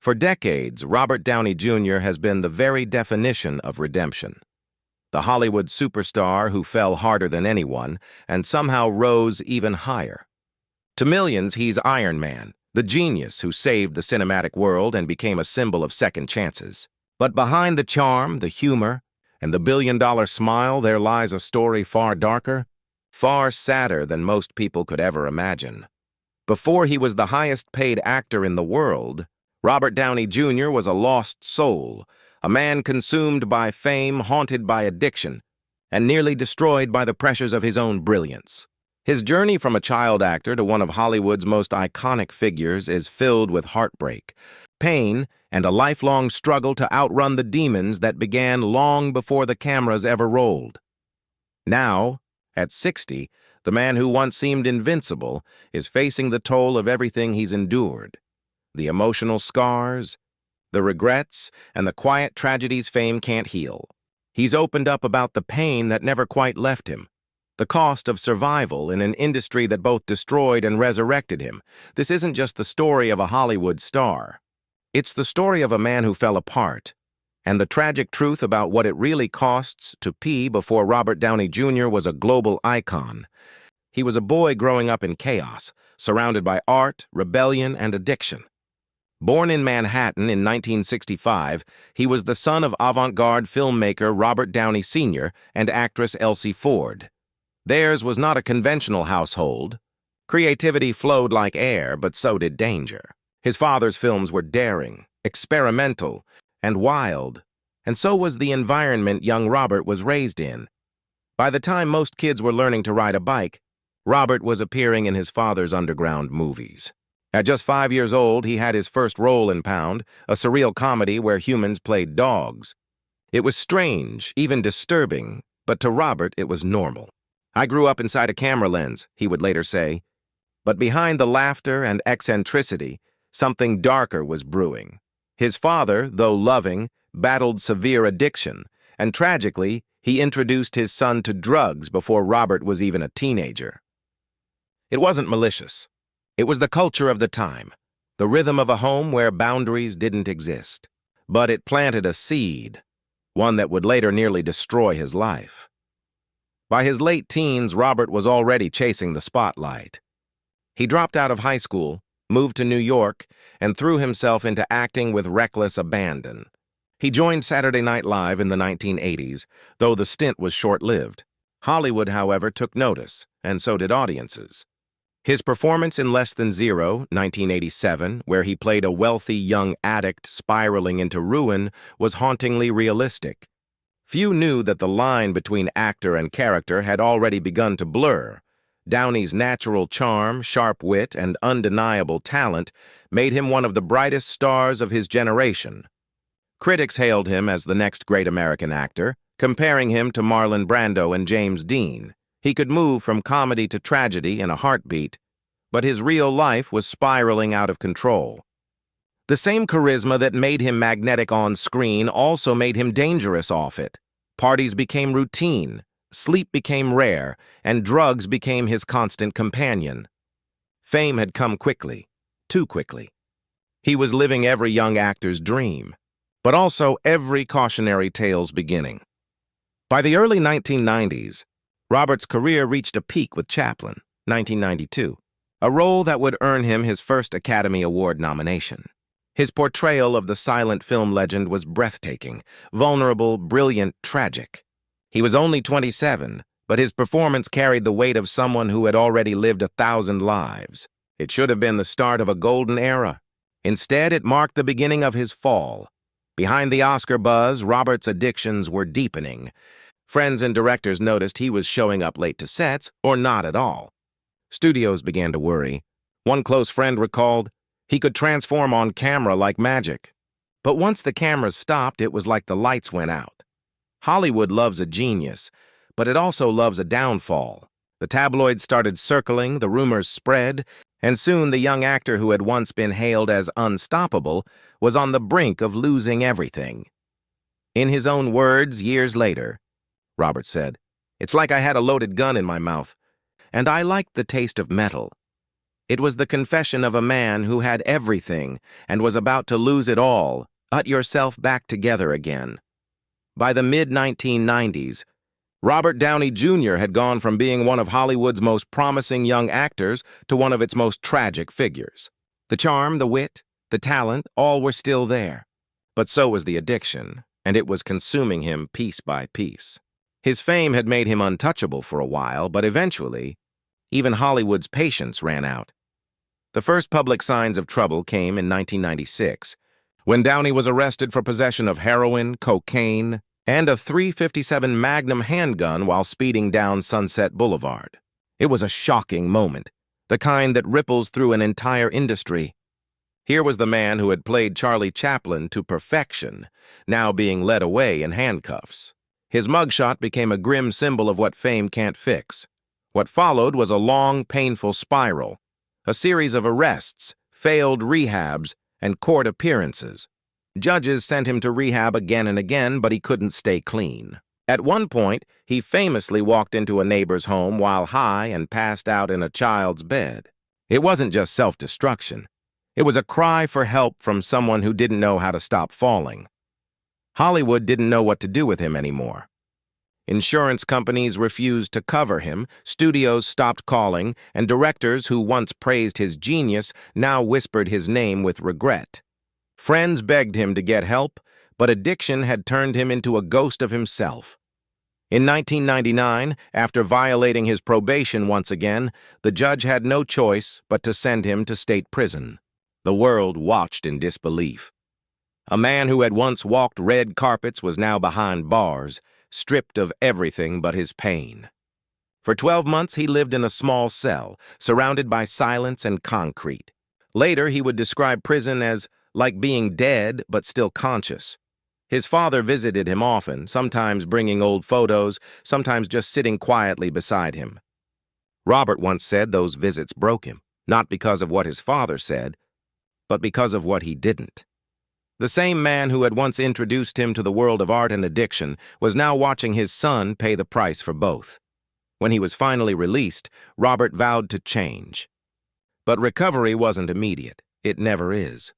For decades, Robert Downey Jr. has been the very definition of redemption. The Hollywood superstar who fell harder than anyone and somehow rose even higher. To millions, he's Iron Man, the genius who saved the cinematic world and became a symbol of second chances. But behind the charm, the humor, and the billion-dollar smile, there lies a story far darker, far sadder than most people could ever imagine. Before he was the highest-paid actor in the world, Robert Downey Jr. was a lost soul, a man consumed by fame, haunted by addiction, and nearly destroyed by the pressures of his own brilliance. His journey from a child actor to one of Hollywood's most iconic figures is filled with heartbreak, pain, and a lifelong struggle to outrun the demons that began long before the cameras ever rolled. Now, at 60, the man who once seemed invincible is facing the toll of everything he's endured. The emotional scars, the regrets, and the quiet tragedies fame can't heal. He's opened up about the pain that never quite left him, the cost of survival in an industry that both destroyed and resurrected him. This isn't just the story of a Hollywood star. It's the story of a man who fell apart, and the tragic truth about what it really costs to pee before Robert Downey Jr. was a global icon. He was a boy growing up in chaos, surrounded by art, rebellion, and addiction. Born in Manhattan in 1965, he was the son of avant-garde filmmaker Robert Downey Sr. and actress Elsie Ford. Theirs was not a conventional household. Creativity flowed like air, but so did danger. His father's films were daring, experimental, and wild, and so was the environment young Robert was raised in. By the time most kids were learning to ride a bike, Robert was appearing in his father's underground movies. At just 5 years old, he had his first role in Pound, a surreal comedy where humans played dogs. It was strange, even disturbing, but to Robert it was normal. "I grew up inside a camera lens," he would later say. But behind the laughter and eccentricity, something darker was brewing. His father, though loving, battled severe addiction, and tragically, he introduced his son to drugs before Robert was even a teenager. It wasn't malicious. It was the culture of the time, the rhythm of a home where boundaries didn't exist. But it planted a seed, one that would later nearly destroy his life. By his late teens, Robert was already chasing the spotlight. He dropped out of high school, moved to New York, and threw himself into acting with reckless abandon. He joined Saturday Night Live in the 1980s, though the stint was short-lived. Hollywood, however, took notice, and so did audiences. His performance in Less Than Zero, 1987, where he played a wealthy young addict spiraling into ruin, was hauntingly realistic. Few knew that the line between actor and character had already begun to blur. Downey's natural charm, sharp wit, and undeniable talent made him one of the brightest stars of his generation. Critics hailed him as the next great American actor, comparing him to Marlon Brando and James Dean. He could move from comedy to tragedy in a heartbeat, but his real life was spiraling out of control. The same charisma that made him magnetic on screen also made him dangerous off it. Parties became routine, sleep became rare, and drugs became his constant companion. Fame had come quickly, too quickly. He was living every young actor's dream, but also every cautionary tale's beginning. By the early 1990s, Robert's career reached a peak with Chaplin, 1992, a role that would earn him his first Academy Award nomination. His portrayal of the silent film legend was breathtaking, vulnerable, brilliant, tragic. He was only 27, but his performance carried the weight of someone who had already lived 1,000 lives. It should have been the start of a golden era. Instead, it marked the beginning of his fall. Behind the Oscar buzz, Robert's addictions were deepening. Friends and directors noticed he was showing up late to sets, or not at all. Studios began to worry. One close friend recalled, he could transform on camera like magic. But once the cameras stopped, it was like the lights went out. Hollywood loves a genius, but it also loves a downfall. The tabloids started circling, the rumors spread, and soon the young actor who had once been hailed as unstoppable was on the brink of losing everything. In his own words, years later, Robert said, "It's like I had a loaded gun in my mouth, and I liked the taste of metal. It was the confession of a man who had everything and was about to lose it all. Put yourself back together again. By the mid-1990s, Robert Downey Jr. had gone from being one of Hollywood's most promising young actors to one of its most tragic figures. The charm, the wit, the talent, all were still there. But so was the addiction, and it was consuming him piece by piece. His fame had made him untouchable for a while, but eventually, even Hollywood's patience ran out. The first public signs of trouble came in 1996, when Downey was arrested for possession of heroin, cocaine, and a .357 Magnum handgun while speeding down Sunset Boulevard. It was a shocking moment, the kind that ripples through an entire industry. Here was the man who had played Charlie Chaplin to perfection, now being led away in handcuffs. His mugshot became a grim symbol of what fame can't fix. What followed was a long, painful spiral, a series of arrests, failed rehabs, and court appearances. Judges sent him to rehab again and again, but he couldn't stay clean. At one point, he famously walked into a neighbor's home while high and passed out in a child's bed. It wasn't just self-destruction. It was a cry for help from someone who didn't know how to stop falling. Hollywood didn't know what to do with him anymore. Insurance companies refused to cover him, studios stopped calling, and directors who once praised his genius now whispered his name with regret. Friends begged him to get help, but addiction had turned him into a ghost of himself. In 1999, after violating his probation once again, the judge had no choice but to send him to state prison. The world watched in disbelief. A man who had once walked red carpets was now behind bars, stripped of everything but his pain. For 12 months, he lived in a small cell, surrounded by silence and concrete. Later, he would describe prison as like being dead but still conscious. His father visited him often, sometimes bringing old photos, sometimes just sitting quietly beside him. Robert once said those visits broke him, not because of what his father said, but because of what he didn't. The same man who had once introduced him to the world of art and addiction was now watching his son pay the price for both. When he was finally released, Robert vowed to change. But recovery wasn't immediate. It never is.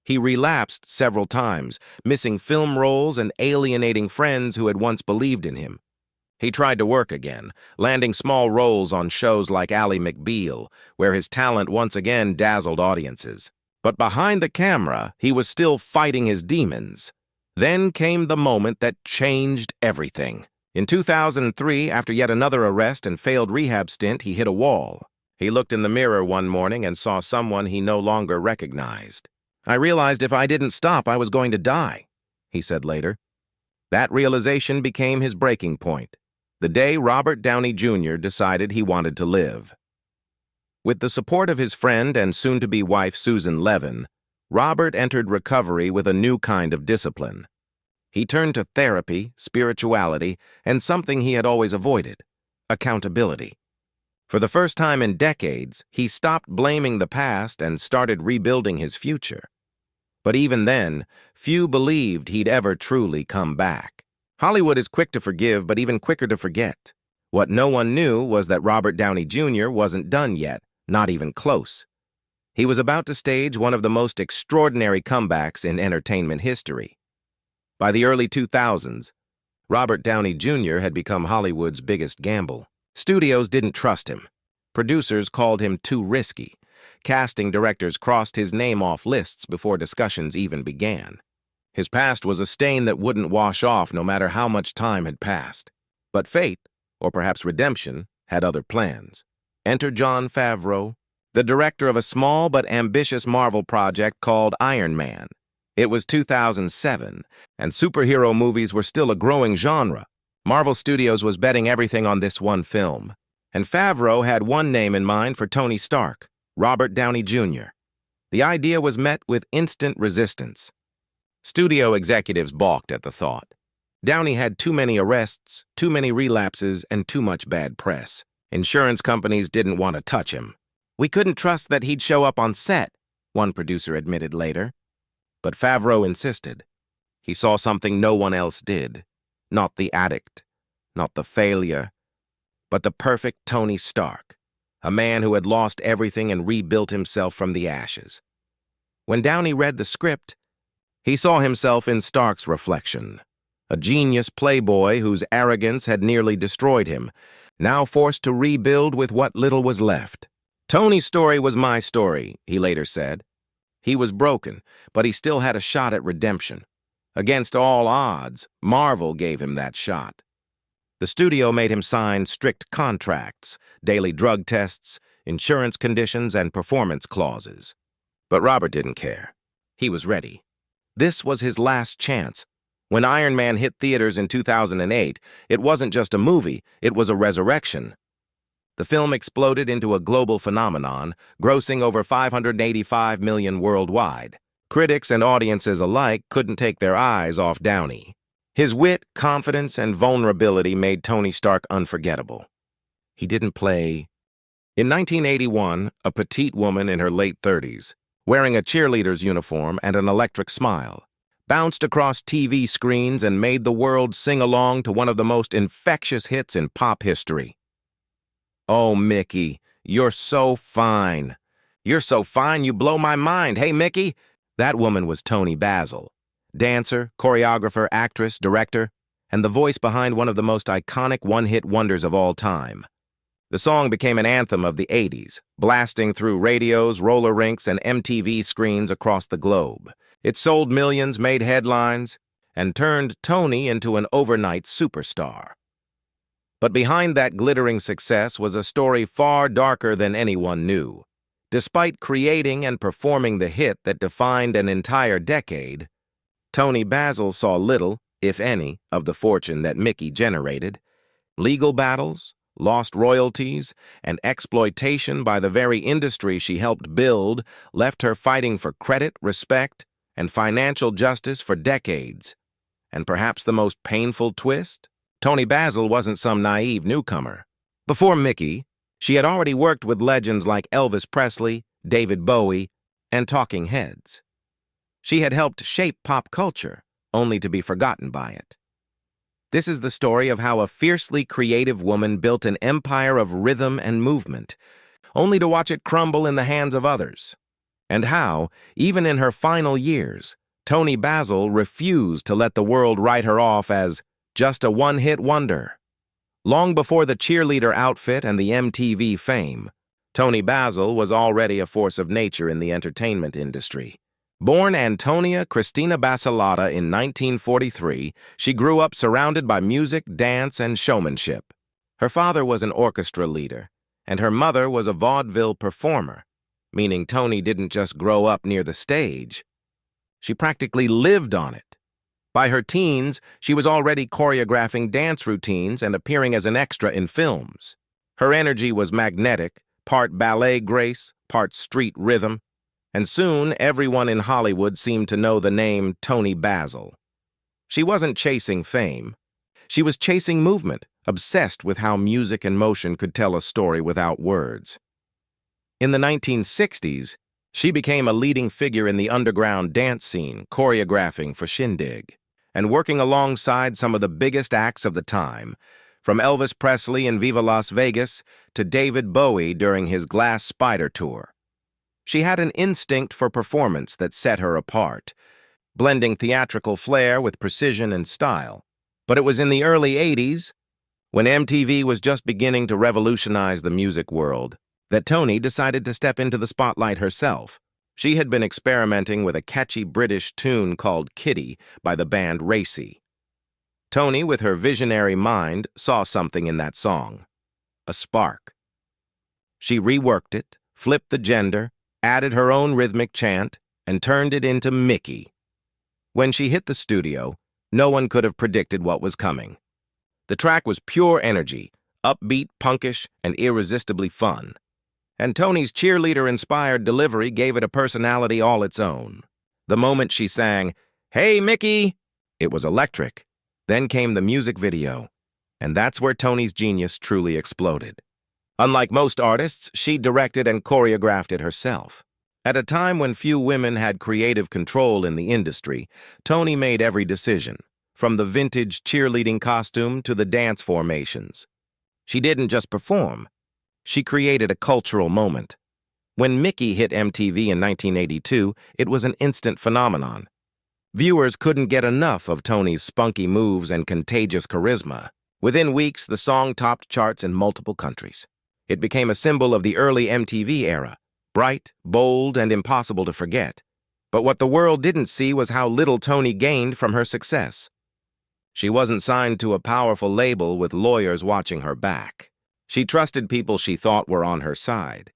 He relapsed several times, missing film roles and alienating friends who had once believed in him. He tried to work again, landing small roles on shows like Ally McBeal, where his talent once again dazzled audiences. But behind the camera, he was still fighting his demons. Then came the moment that changed everything. In 2003, after yet another arrest and failed rehab stint, he hit a wall. He looked in the mirror one morning and saw someone he no longer recognized. "I realized if I didn't stop, I was going to die," he said later. That realization became his breaking point, the day Robert Downey Jr. decided he wanted to live. With the support of his friend and soon-to-be wife Susan Levin, Robert entered recovery with a new kind of discipline. He turned to therapy, spirituality, and something he had always avoided: accountability. For the first time in decades, he stopped blaming the past and started rebuilding his future. But even then, few believed he'd ever truly come back. Hollywood is quick to forgive, but even quicker to forget. What no one knew was that Robert Downey Jr. wasn't done yet, not even close. He was about to stage one of the most extraordinary comebacks in entertainment history. By the early 2000s, Robert Downey Jr. had become Hollywood's biggest gamble. Studios didn't trust him. Producers called him too risky. Casting directors crossed his name off lists before discussions even began. His past was a stain that wouldn't wash off no matter how much time had passed. But fate, or perhaps redemption, had other plans. Enter Jon Favreau, the director of a small but ambitious Marvel project called Iron Man. It was 2007, and superhero movies were still a growing genre. Marvel Studios was betting everything on this one film. And Favreau had one name in mind for Tony Stark: Robert Downey Jr. The idea was met with instant resistance. Studio executives balked at the thought. Downey had too many arrests, too many relapses, and too much bad press. Insurance companies didn't want to touch him. "We couldn't trust that he'd show up on set," one producer admitted later. But Favreau insisted. He saw something no one else did. Not the addict, not the failure, but the perfect Tony Stark. a man who had lost everything and rebuilt himself from the ashes. When Downey read the script, he saw himself in Stark's reflection, a genius playboy whose arrogance had nearly destroyed him, now forced to rebuild with what little was left. "Tony's story was my story," he later said. He was broken, but he still had a shot at redemption. Against all odds, Marvel gave him that shot. The studio made him sign strict contracts, daily drug tests, insurance conditions, and performance clauses. But Robert didn't care. He was ready. This was his last chance. When Iron Man hit theaters in 2008, it wasn't just a movie, it was a resurrection. The film exploded into a global phenomenon, grossing over $585 million worldwide. Critics and audiences alike couldn't take their eyes off Downey. His wit, confidence, and vulnerability made Tony Stark unforgettable. He didn't play. In 1981, a petite woman in her late 30s, wearing a cheerleader's uniform and an electric smile, bounced across TV screens and made the world sing along to one of the most infectious hits in pop history. "Oh, Mickey, you're so fine. You're so fine, you blow my mind. Hey, Mickey." That woman was Toni Basil, dancer, choreographer, actress, director, and the voice behind one of the most iconic one-hit wonders of all time. The song became an anthem of the 80s, blasting through radios, roller rinks, and MTV screens across the globe. It sold millions, made headlines, and turned Tony into an overnight superstar. But behind that glittering success was a story far darker than anyone knew. Despite creating and performing the hit that defined an entire decade, Toni Basil saw little, if any, of the fortune that Mickey generated. Legal battles, lost royalties, and exploitation by the very industry she helped build left her fighting for credit, respect, and financial justice for decades. And perhaps the most painful twist? Toni Basil wasn't some naive newcomer. Before Mickey, she had already worked with legends like Elvis Presley, David Bowie, and Talking Heads. She had helped shape pop culture, only to be forgotten by it. This is the story of how a fiercely creative woman built an empire of rhythm and movement, only to watch it crumble in the hands of others. And how, even in her final years, Toni Basil refused to let the world write her off as just a one-hit wonder. Long before the cheerleader outfit and the MTV fame, Toni Basil was already a force of nature in the entertainment industry. Born Antonia Cristina Basilata in 1943, she grew up surrounded by music, dance, and showmanship. Her father was an orchestra leader, and her mother was a vaudeville performer, meaning Toni didn't just grow up near the stage. She practically lived on it. By her teens, she was already choreographing dance routines and appearing as an extra in films. Her energy was magnetic, part ballet grace, part street rhythm, and soon everyone in Hollywood seemed to know the name Toni Basil. She wasn't chasing fame. She was chasing movement, obsessed with how music and motion could tell a story without words. In the 1960s, she became a leading figure in the underground dance scene, choreographing for Shindig, and working alongside some of the biggest acts of the time, from Elvis Presley in Viva Las Vegas to David Bowie during his Glass Spider tour. She had an instinct for performance that set her apart, blending theatrical flair with precision and style. But it was in the early 80s, when MTV was just beginning to revolutionize the music world, that Toni decided to step into the spotlight herself. She had been experimenting with a catchy British tune called Kitty by the band Racy. Toni, with her visionary mind, saw something in that song. A spark. She reworked it, flipped the gender, added her own rhythmic chant, and turned it into Mickey. When she hit the studio, no one could have predicted what was coming. The track was pure energy, upbeat, punkish, and irresistibly fun. And Toni's cheerleader-inspired delivery gave it a personality all its own. The moment she sang, "Hey, Mickey!" it was electric. Then came the music video, and that's where Toni's genius truly exploded. Unlike most artists, she directed and choreographed it herself. At a time when few women had creative control in the industry, Toni made every decision, from the vintage cheerleading costume to the dance formations. She didn't just perform. She created a cultural moment. When Mickey hit MTV in 1982, it was an instant phenomenon. Viewers couldn't get enough of Tony's spunky moves and contagious charisma. Within weeks, the song topped charts in multiple countries. It became a symbol of the early MTV era, bright, bold, and impossible to forget. But what the world didn't see was how little Tony gained from her success. She wasn't signed to a powerful label with lawyers watching her back. She trusted people she thought were on her side.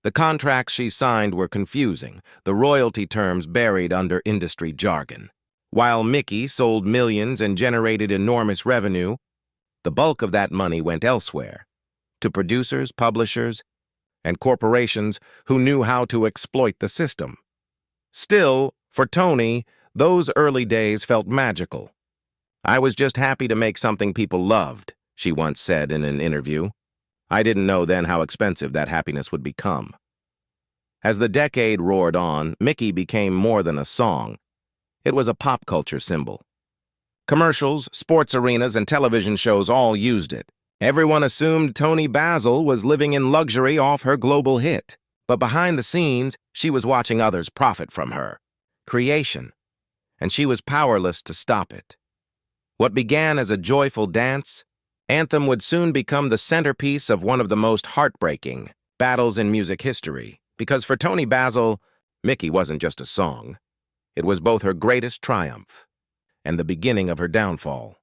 The contracts she signed were confusing, the royalty terms buried under industry jargon. While Mickey sold millions and generated enormous revenue, the bulk of that money went elsewhere, to producers, publishers, and corporations who knew how to exploit the system. Still, for Tony, those early days felt magical. "I was just happy to make something people loved," she once said in an interview. I didn't know then how expensive that happiness would become. As the decade roared on, Mickey became more than a song. It was a pop culture symbol. Commercials, sports arenas, and television shows all used it. Everyone assumed Toni Basil was living in luxury off her global hit. But behind the scenes, she was watching others profit from her creation, and she was powerless to stop it. What began as a joyful dance, anthem would soon become the centerpiece of one of the most heartbreaking battles in music history. Because for Toni Basil, Mickey wasn't just a song. It was both her greatest triumph and the beginning of her downfall.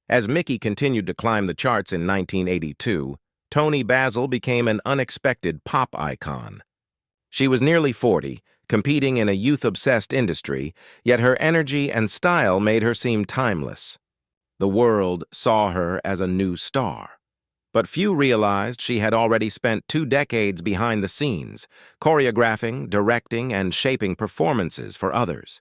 As Mickey continued to climb the charts in 1982, Toni Basil became an unexpected pop icon. She was nearly 40, competing in a youth-obsessed industry, yet her energy and style made her seem timeless. The world saw her as a new star. But few realized she had already spent 2 decades behind the scenes, choreographing, directing, and shaping performances for others.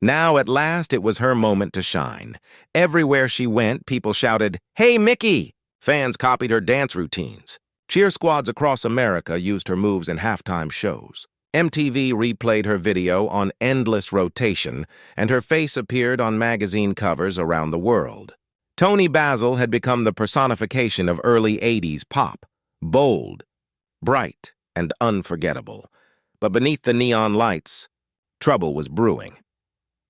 Now, at last, it was her moment to shine. Everywhere she went, people shouted, "Hey, Mickey!" Fans copied her dance routines. Cheer squads across America used her moves in halftime shows. MTV replayed her video on endless rotation, and her face appeared on magazine covers around the world. Toni Basil had become the personification of early 80s pop, bold, bright, and unforgettable. But beneath the neon lights, trouble was brewing.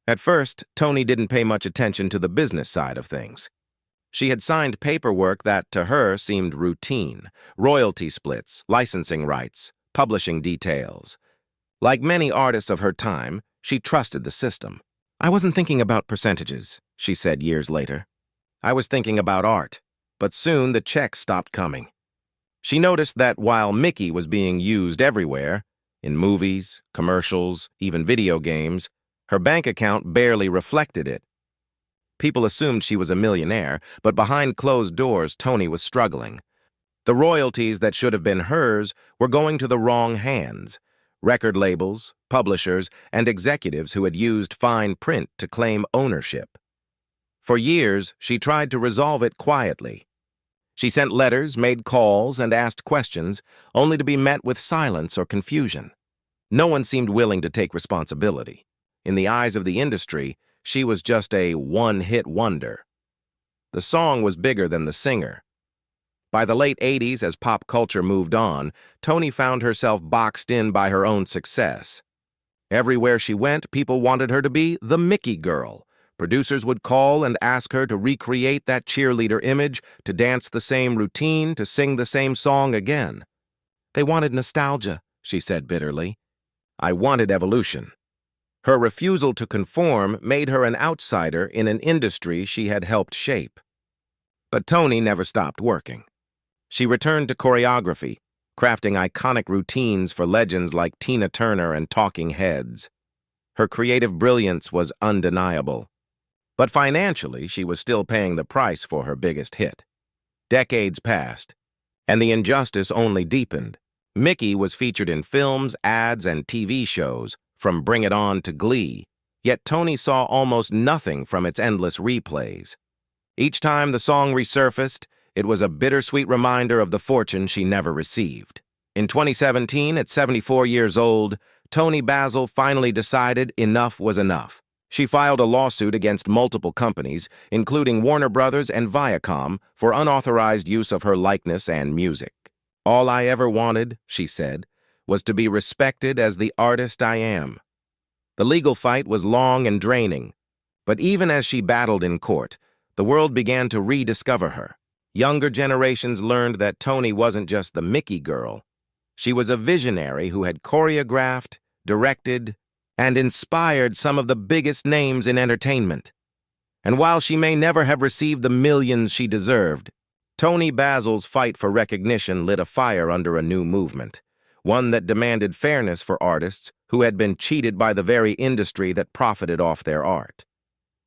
At first, Toni didn't pay much attention to the business side of things. She had signed paperwork that, to her, seemed routine: royalty splits, licensing rights, publishing details. Like many artists of her time, she trusted the system. "I wasn't thinking about percentages," she said years later. "I was thinking about art." But soon the checks stopped coming. She noticed that while Mickey was being used everywhere, in movies, commercials, even video games, her bank account barely reflected it. People assumed she was a millionaire, but behind closed doors, Toni was struggling. The royalties that should have been hers were going to the wrong hands: record labels, publishers, and executives who had used fine print to claim ownership. For years, she tried to resolve it quietly. She sent letters, made calls, and asked questions, only to be met with silence or confusion. No one seemed willing to take responsibility. In the eyes of the industry, she was just a one-hit wonder. The song was bigger than the singer. By the late 80s, as pop culture moved on, Toni found herself boxed in by her own success. Everywhere she went, people wanted her to be the Mickey girl. Producers would call and ask her to recreate that cheerleader image, to dance the same routine, to sing the same song again. They wanted nostalgia, she said bitterly. I wanted evolution. Her refusal to conform made her an outsider in an industry she had helped shape. But Toni never stopped working. She returned to choreography, crafting iconic routines for legends like Tina Turner and Talking Heads. Her creative brilliance was undeniable. But financially, she was still paying the price for her biggest hit. Decades passed, and the injustice only deepened. Mickey was featured in films, ads, and TV shows, from Bring It On to Glee, yet Toni saw almost nothing from its endless replays. Each time the song resurfaced, it was a bittersweet reminder of the fortune she never received. In 2017, at 74 years old, Toni Basil finally decided enough was enough. She filed a lawsuit against multiple companies, including Warner Brothers and Viacom, for unauthorized use of her likeness and music. All I ever wanted, she said, was to be respected as the artist I am. The legal fight was long and draining, but even as she battled in court, the world began to rediscover her. Younger generations learned that Toni wasn't just the Mickey girl. She was a visionary who had choreographed, directed, and inspired some of the biggest names in entertainment. And while she may never have received the millions she deserved, Toni Basil's fight for recognition lit a fire under a new movement, one that demanded fairness for artists who had been cheated by the very industry that profited off their art.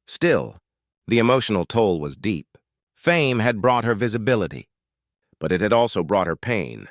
Still, the emotional toll was deep. Fame had brought her visibility, but it had also brought her pain.